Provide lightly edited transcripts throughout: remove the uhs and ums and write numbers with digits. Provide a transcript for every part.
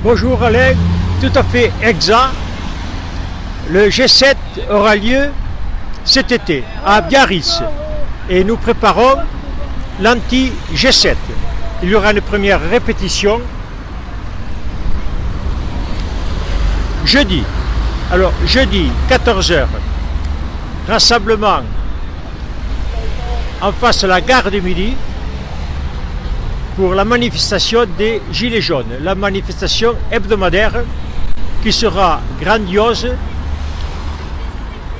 Bonjour Alain, tout à fait exact. Le G7 aura lieu cet été à Biarritz et nous préparons l'anti-G7. Il y aura une première répétition jeudi. Alors jeudi 14h, rassemblement en face de la gare du Midi pour la manifestation des Gilets jaunes, la manifestation hebdomadaire qui sera grandiose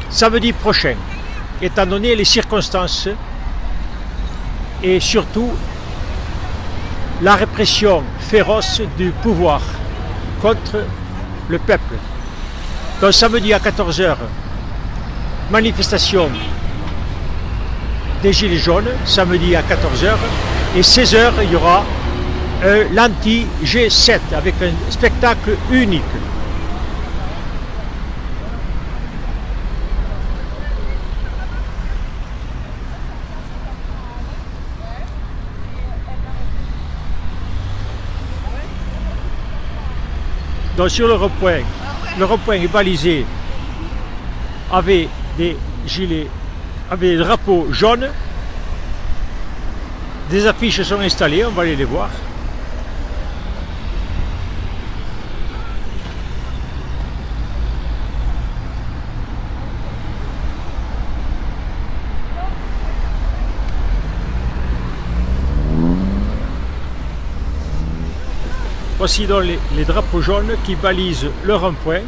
samedi prochain, étant donné les circonstances et surtout la répression féroce du pouvoir contre le peuple. Donc samedi à 14h, manifestation des Gilets jaunes, samedi à 14h, et 16h, il y aura l'anti-G7 avec un spectacle unique. Donc sur le rond-point est balisé avec des gilets, avec des drapeaux jaunes. Des affiches sont installées, on va aller les voir. Voici donc les drapeaux jaunes qui balisent le rond-point.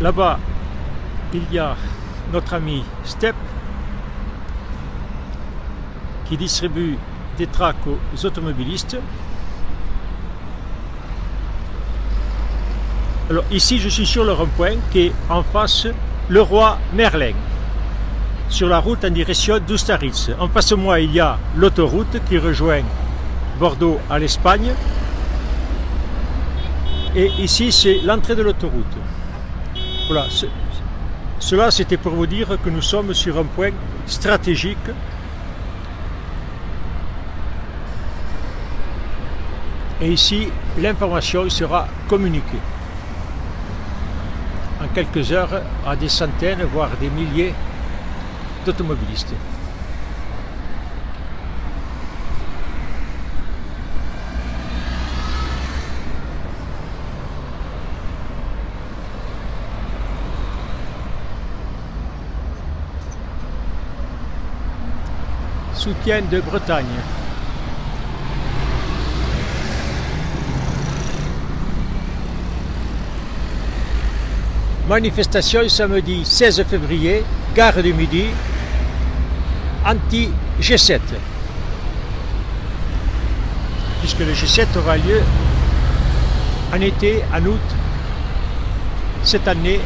Là-bas, il y a notre ami Step qui distribue des tracts aux automobilistes. Alors ici, je suis sur le rond-point qui est en face Leroy Merlin, sur la route en direction d'Oustaritz. En face de moi, il y a l'autoroute qui rejoint Bordeaux à l'Espagne. Et ici, c'est l'entrée de l'autoroute. Voilà, cela c'était pour vous dire que nous sommes sur un point stratégique et ici l'information sera communiquée en quelques heures à des centaines voire des milliers d'automobilistes. Soutien de Bretagne. Manifestation samedi 16 février, gare du Midi, anti-G7. Puisque le G7 aura lieu en été, en août, cette année,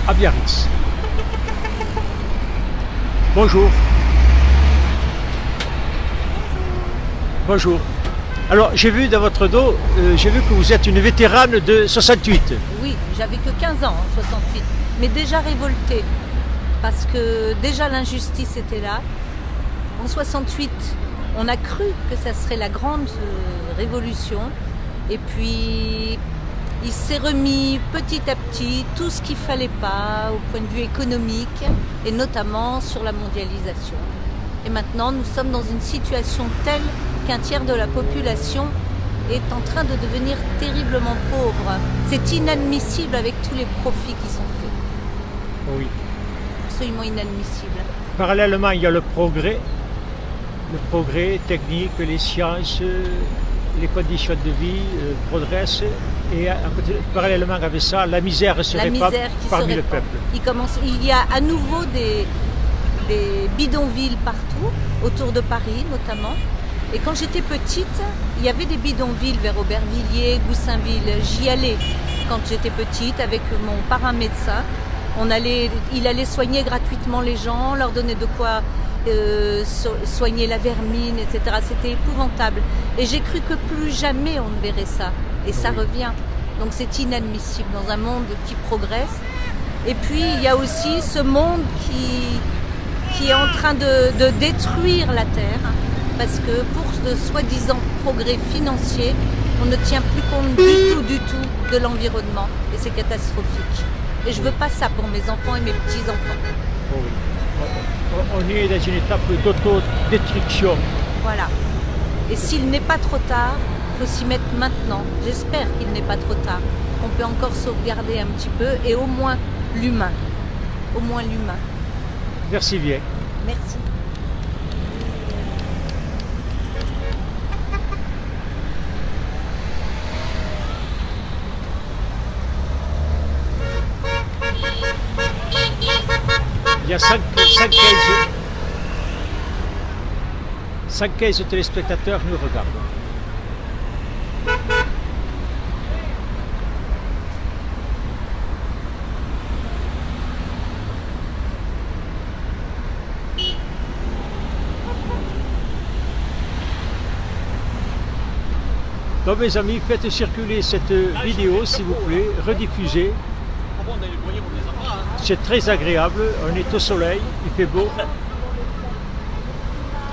à Biarritz. Bonjour. Bonjour. Alors, j'ai vu dans votre dos, j'ai vu que vous êtes une vétérane de 68. Oui, j'avais que 15 ans en 68, mais déjà révoltée, parce que déjà l'injustice était là. En 68, on a cru que ça serait la grande révolution, et puis il s'est remis petit à petit tout ce qu'il ne fallait pas au point de vue économique, et notamment sur la mondialisation. Et maintenant, nous sommes dans une situation telle qu'un tiers de la population est en train de devenir terriblement pauvre. C'est inadmissible avec tous les profits qui sont faits. Oui. Absolument inadmissible. Parallèlement, il y a le progrès technique, les sciences, les conditions de vie progressent. Et parallèlement avec ça, la misère se répand parmi le peuple. Il y a à nouveau des bidonvilles partout, autour de Paris notamment. Et quand j'étais petite, il y avait des bidonvilles vers Aubervilliers, Goussainville. J'y allais quand j'étais petite avec mon parrain médecin. Il allait soigner gratuitement les gens, leur donner de quoi soigner la vermine, etc. C'était épouvantable. Et j'ai cru que plus jamais on ne verrait ça. Et ça revient. Donc c'est inadmissible dans un monde qui progresse. Et puis il y a aussi ce monde qui est en train de détruire la Terre, parce que pour de soi-disant progrès financiers, on ne tient plus compte du tout de l'environnement, et c'est catastrophique. Et je veux pas ça pour mes enfants et mes petits-enfants. Oh oui. On est dans une étape d'autodestruction. Voilà. Et s'il n'est pas trop tard, il faut s'y mettre maintenant. J'espère qu'il n'est pas trop tard, qu'on peut encore sauvegarder un petit peu, et au moins l'humain. Au moins l'humain. Merci bien. Merci. Il y a 115 téléspectateurs nous regardent. Donc mes amis, faites circuler cette vidéo s'il vous plaît, rediffusez. C'est très agréable, on est au soleil, il fait beau.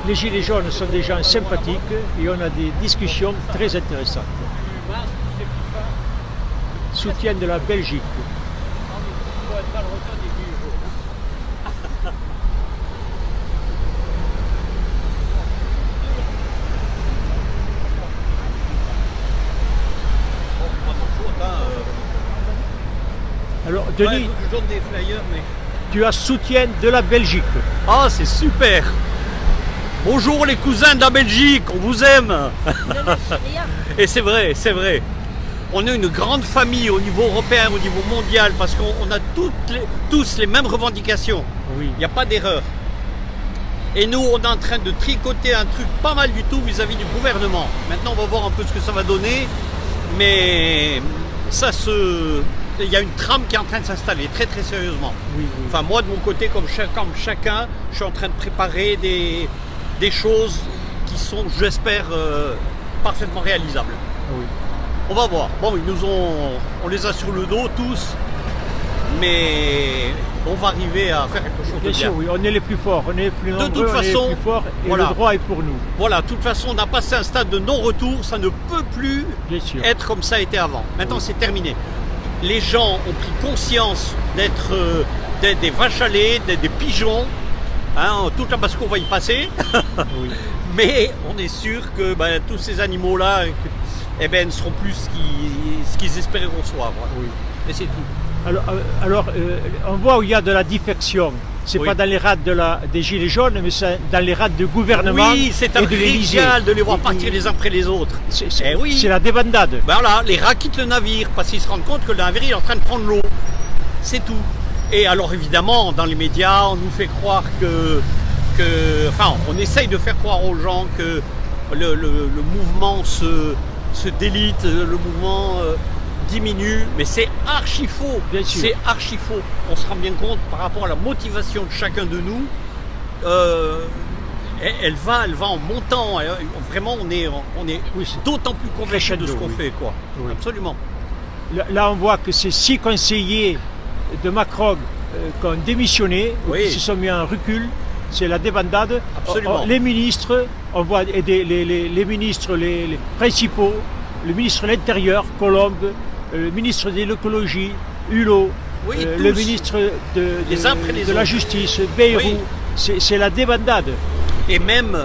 Les gilets jaunes sont des gens sympathiques et on a des discussions très intéressantes. Soutien de la Belgique. Alors Denis, je donne des flyers, mais... tu as soutien de la Belgique. Ah, c'est super. Bonjour les cousins de la Belgique, on vous aime. Et c'est vrai, c'est vrai. On est une grande famille au niveau européen, au niveau mondial, parce qu'on a tous les mêmes revendications. Oui. Il n'y a pas d'erreur. Et nous, on est en train de tricoter un truc pas mal du tout vis-à-vis du gouvernement. Maintenant, on va voir un peu ce que ça va donner. Mais ça se... Il y a une trame qui est en train de s'installer très très sérieusement. Oui, oui. Enfin moi de mon côté, comme chacun, je suis en train de préparer des choses qui sont, j'espère, parfaitement réalisables. Oui. On va voir. Bon, on les a sur le dos tous, mais on va arriver à faire quelque chose de Bien sûr, bien. oui, on est les plus forts, on est les plus nombreux, toute on est façon, les plus forts et voilà. le droit est pour nous. Voilà, de toute façon, on a passé un stade de non-retour, ça ne peut plus Bien sûr. être comme ça a été avant. Maintenant, Oui. c'est terminé. Les gens ont pris conscience d'être des vaches à lait, d'être des pigeons, hein, toute la basse-cour va y passer, Oui. mais on est sûr que tous ces animaux-là ne seront plus ce qu'ils espéraient recevoir. Voilà. Oui. Et c'est tout. Alors, on voit où il y a de la défection. C'est Oui. pas dans les rades des gilets jaunes, mais c'est dans les rades du gouvernement Oui, c'est un et de l'Élysée. régal de les voir Et- partir les uns après les autres. C'est Eh oui. c'est la débandade. Voilà, les rats quittent le navire parce qu'ils se rendent compte que le navire est en train de prendre l'eau. C'est tout. Et alors évidemment, dans les médias, on nous fait croire enfin, on essaye de faire croire aux gens que le mouvement se délite, le mouvement diminue, mais c'est archi faux. Bien sûr. C'est archi faux. On se rend bien compte par rapport à la motivation de chacun de nous. Elle va en montant. Vraiment, on est Oui, c'est- d'autant plus convaincu de ce qu'on oui. fait, quoi. Oui. Absolument. Là, on voit que ces 6 conseillers de Macron qui ont démissionné, ou Oui. qui se sont mis en recul. C'est la débandade. Absolument. Les ministres, on voit les ministres les principaux, le ministre de l'Intérieur, Colombe, le ministre de l'écologie, Hulot, Oui, le tous. ministre Les uns après les de la autres. justice, Bayrou. Oui. C'est la débandade. Et même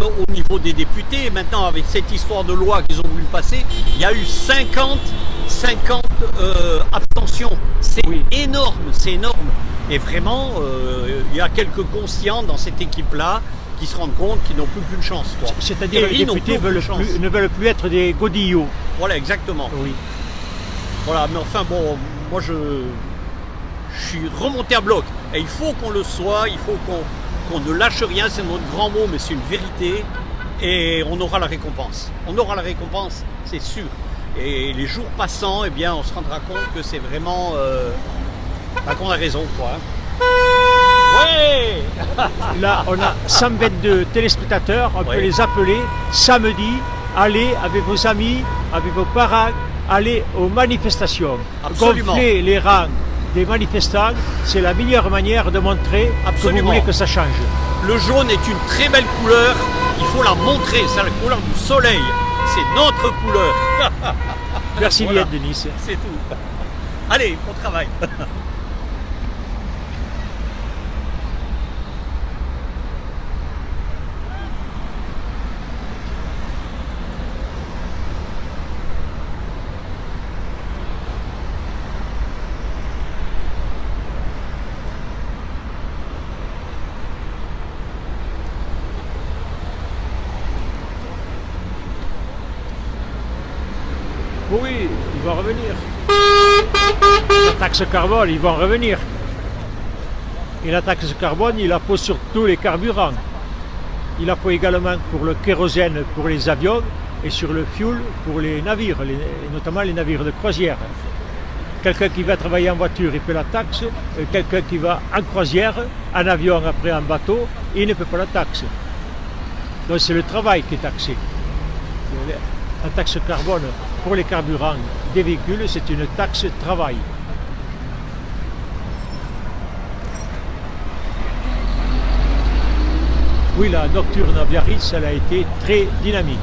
au niveau des députés, maintenant avec cette histoire de loi qu'ils ont voulu passer, il y a eu 50 abstentions. C'est Oui. énorme, c'est énorme. Et vraiment, il y a quelques conscients dans cette équipe-là qui se rendent compte qu'ils n'ont plus qu'une chance, quoi. C'est-à-dire Et que les ils n'ont députés plus aucune chance. ne veulent plus être des godillots. Voilà, exactement. Oui. Voilà, mais enfin bon, moi je suis remonté à bloc. Et il faut qu'on le soit, il faut qu'on ne lâche rien, c'est notre grand mot, mais c'est une vérité. Et on aura la récompense. On aura la récompense, c'est sûr. Et les jours passant, eh bien, on se rendra compte que c'est vraiment... qu'on a raison, quoi. Ouais. Là, on a 122 téléspectateurs, on peut Oui. les appeler samedi. Allez avec vos amis, avec vos parents, allez aux manifestations. Absolument. Gonflez les rangs des manifestants, c'est la meilleure manière de montrer que vous Absolument. voulez que ça change. Le jaune est une très belle couleur, il faut la montrer, c'est la couleur du soleil, c'est notre couleur. Merci Voilà. bien, Denis. C'est tout. Allez, bon travail. Oui, ils vont revenir. La taxe carbone, ils vont revenir. Et la taxe carbone, il la faut sur tous les carburants. Il la faut également pour le kérosène pour les avions et sur le fuel pour les navires, notamment les navires de croisière. Quelqu'un qui va travailler en voiture, il paie la taxe. Quelqu'un qui va en croisière, en avion, après en bateau, il ne paie pas la taxe. Donc c'est le travail qui est taxé. La taxe carbone pour les carburants des véhicules, c'est une taxe travail. Oui, la nocturne à Biarritz, elle a été très dynamique.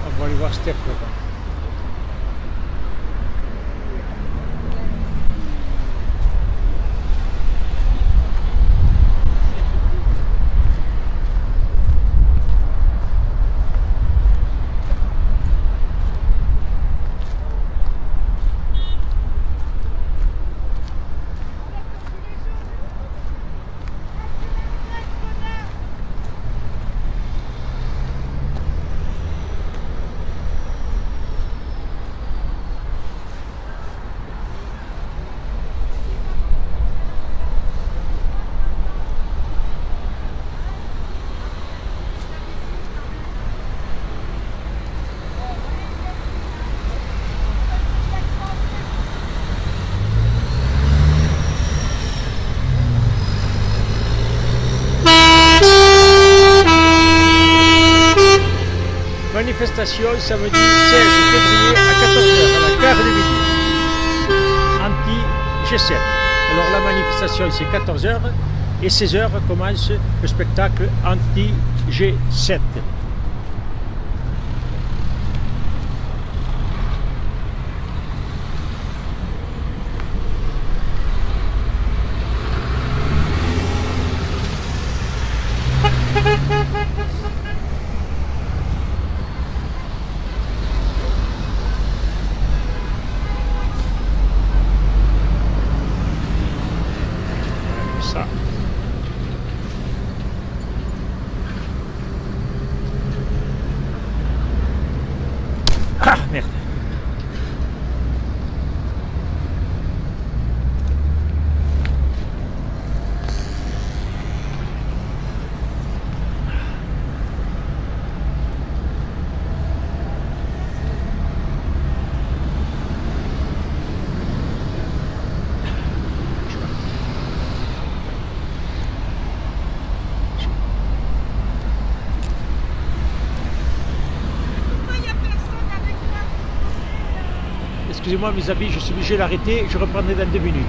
On va aller voir Steph là-bas. Manifestation samedi 16 février à 14h à la gare de Midi. Anti-G7. Alors la manifestation c'est 14h et 16h commence le spectacle anti-G7. Ça. Ah merde. Excusez-moi mes amis, je suis obligé d'arrêter, je reprendrai dans 2 minutes.